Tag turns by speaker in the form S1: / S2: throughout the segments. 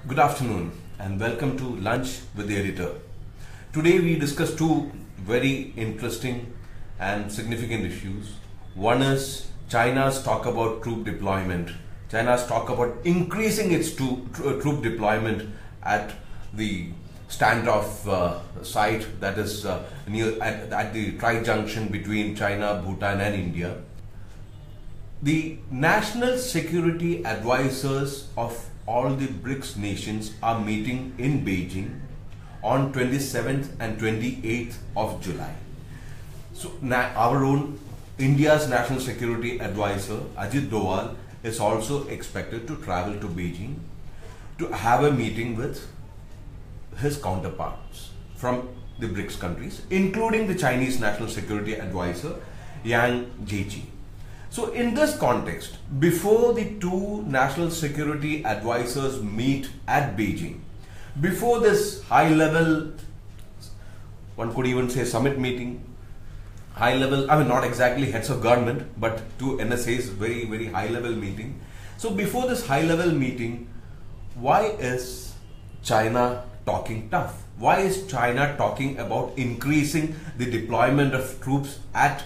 S1: Good afternoon and welcome to Lunch with the Editor. Today we discuss two very interesting and significant issues. One is China's talk about troop deployment. China's talk about increasing its troop deployment at the Standoff site that is near at the tri-junction between China, Bhutan and India. The national security advisors of all the BRICS nations are meeting in Beijing on 27th and 28th of July. So our own India's national security advisor Ajit Doval is also expected to travel to Beijing to have a meeting with his counterparts from the BRICS countries, including the Chinese national security advisor Yang Jiechi. So in this context, before the two national security advisors meet at Beijing, before this high level, one could even say summit meeting, high level, I mean not exactly heads of government, but two NSAs, very high level meeting. So before this high level meeting, why is China talking tough? Why is China talking about increasing the deployment of troops at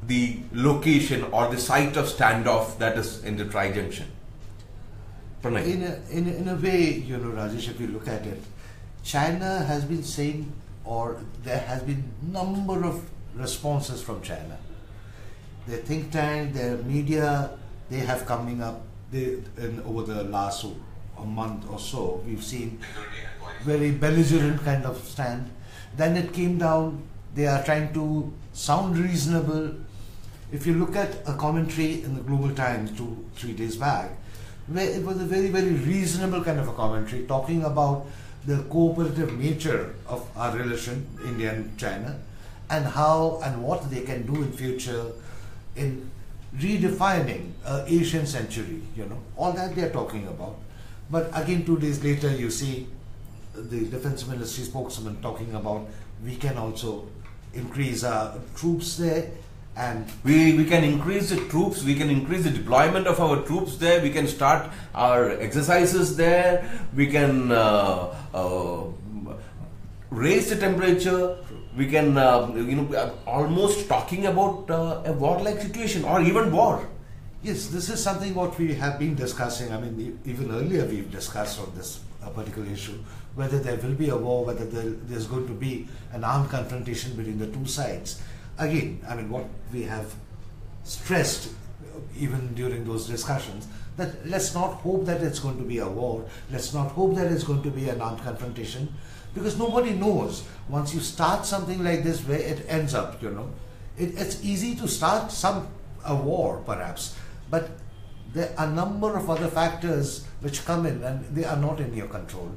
S1: the location or the site of standoff that is in the tri-junction?
S2: Pranay. In a way, Rajesh, if you look at it, China has been saying, or there has been number of responses from China. Their think tank, their media, they have coming up. Over the last a month or so, we've seen very belligerent kind of stand. Then it came down. They are trying to sound reasonable. If you look at a commentary in the Global Times 2-3 days back, where it was a very reasonable kind of a commentary talking about the cooperative nature of our relation, India and China, and how and what they can do in future in redefining Asian century, all that they are talking about. But again, 2 days later, you see the defense ministry spokesman talking about we can also increase our troops there, and
S1: we can increase the troops, we can increase the deployment of our troops there, we can start our exercises there, we can raise the temperature, we can almost talking about a war-like situation or even war.
S2: Yes, this is something what we have been discussing. I mean, even earlier we've discussed on this particular issue, whether there will be a war, whether there's going to be an armed confrontation between the two sides. Again, I mean, what we have stressed even during those discussions, that let's not hope that it's going to be a war, let's not hope that it's going to be an armed confrontation, because nobody knows once you start something like this where it ends up, It's easy to start a war perhaps, but there are a number of other factors which come in and they are not in your control.